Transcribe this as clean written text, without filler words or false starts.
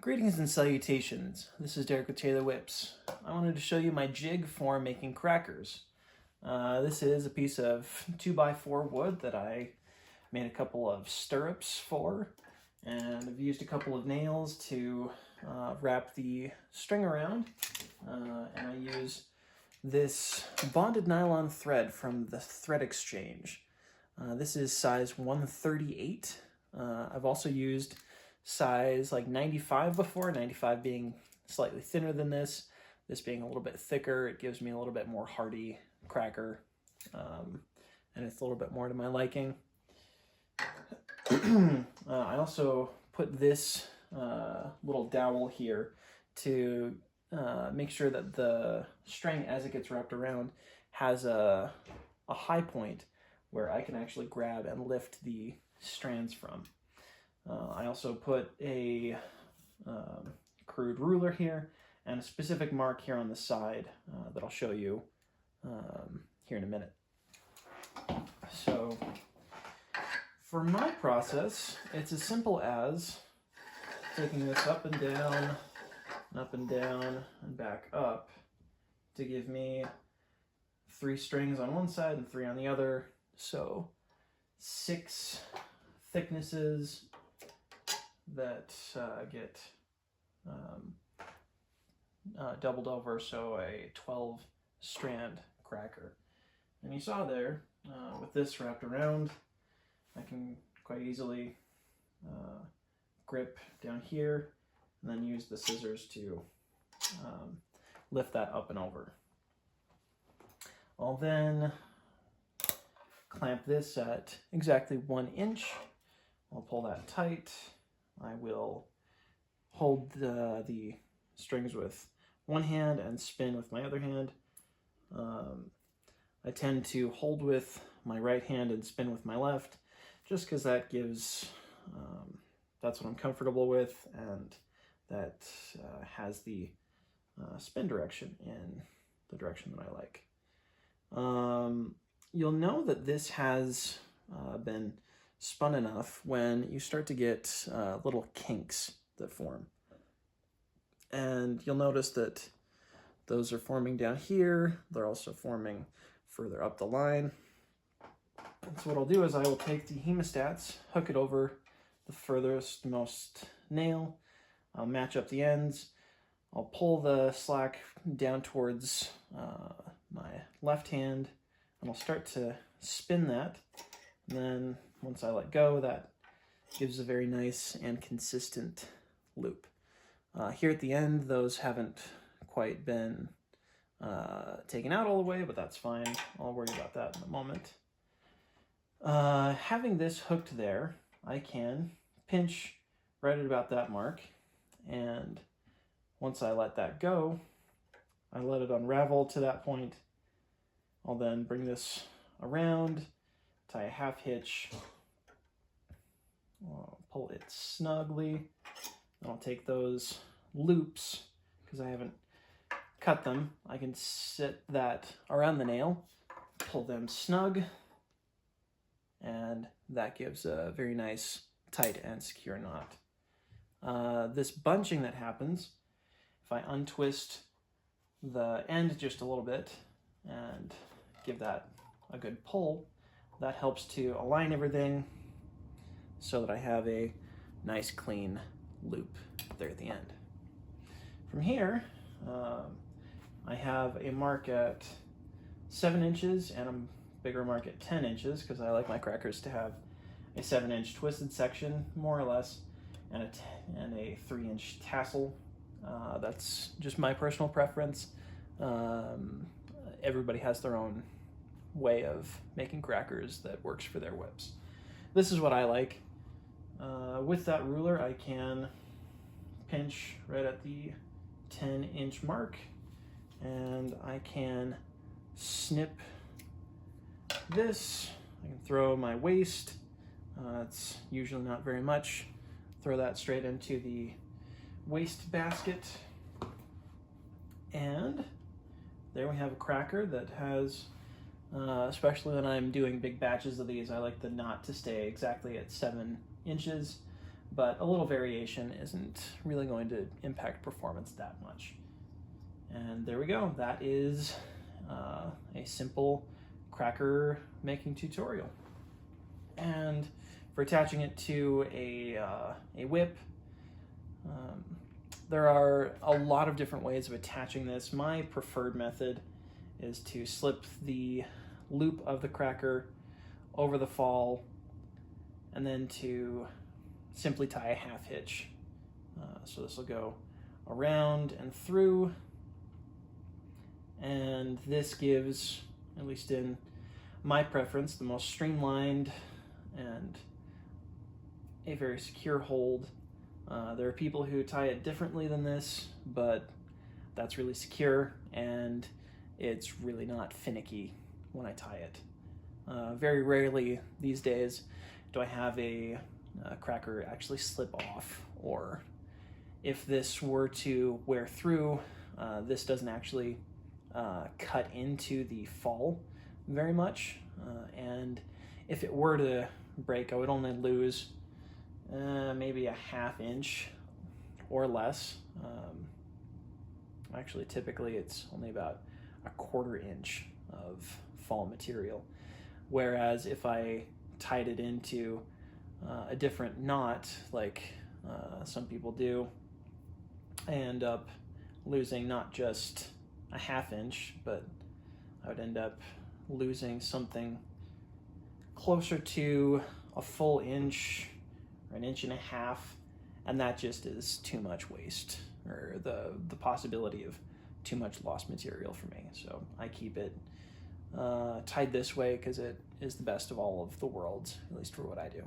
Greetings and salutations. This is Derek with Taylor Whips. I wanted to show you my jig for making crackers. This is a piece of 2x4 wood that I made a couple of stirrups for, and I've used a couple of nails to wrap the string around, and I use this bonded nylon thread from the Thread Exchange. This is size 138. I've also used size like 95 before, 95 being slightly thinner than this being a little bit thicker. It gives me a little bit more hearty cracker, and it's a little bit more to my liking. I also put this little dowel here to make sure that the string, as it gets wrapped around, has a high point where I can actually grab and lift the strands from. I also put a crude ruler here and a specific mark here on the side that I'll show you here in a minute. So for my process, it's as simple as taking this up and down, and back up to give me 3 strings on one side and 3 on the other. So 6 thicknesses that get doubled over, so a 12 strand cracker. And you saw there, with this wrapped around, I can quite easily grip down here and then use the scissors to lift that up and over. I'll then clamp this at exactly 1 inch. I'll pull that tight. I will hold the strings with one hand and spin with my other hand. I tend to hold with my right hand and spin with my left, just because that gives, that's what I'm comfortable with, and that has the spin direction in the direction that I like. You'll know that this has been spun enough when you start to get little kinks that form. And you'll notice that those are forming down here. They're also forming further up the line. So what I'll do is I will take the hemostats, hook it over the furthest most nail. I'll match up the ends. I'll pull the slack down towards my left hand, and I'll start to spin that. And then once I let go, that gives a very nice and consistent loop. Here at the end, those haven't quite been taken out all the way, but that's fine. I'll worry about that in a moment. Having this hooked there, I can pinch right at about that mark, and once I let that go, I let it unravel to that point. I'll then bring this around, tie a half hitch, I'll pull it snugly, and I'll take those loops, because I haven't cut them, I can sit that around the nail, pull them snug, and that gives a very nice, tight and secure knot. This bunching that happens, if I untwist the end just a little bit and give that a good pull, that helps to align everything so that I have a nice clean loop there at the end. From here, I have a mark at 7 inches and a bigger mark at 10 inches because I like my crackers to have a 7-inch twisted section, more or less, and a 3-inch tassel. That's just my personal preference. Everybody has their own way of making crackers that works for their whips. This is what I like. With that ruler, I can pinch right at the 10-inch mark, and I can snip this. I can throw my waste. It's usually not very much. Throw that straight into the waste basket, and there we have a cracker that has, especially when I'm doing big batches of these, I like the knot to stay exactly at 7 inches. but a little variation isn't really going to impact performance that much. And there we go. That is a simple cracker making tutorial. And for attaching it to a whip, there are a lot of different ways of attaching this. My preferred method is to slip the loop of the cracker over the fall and then to simply tie a half hitch. So this will go around and through, and this gives, at least in my preference, the most streamlined and a very secure hold. There are people who tie it differently than this, but that's really secure and it's really not finicky when I tie it. Very rarely these days do I have a cracker actually slip off, or if this were to wear through, this doesn't actually cut into the fall very much, and if it were to break, I would only lose maybe a ½ inch or less. Actually, typically it's only about a ¼ inch of fall material, whereas if I tied it into a different knot, like some people do, I end up losing not just a ½ inch, but I would end up losing something closer to a full inch or 1.5 inches, and that just is too much waste, or the possibility of too much lost material for me. So I keep it tied this way because it is the best of all of the worlds, at least for what I do.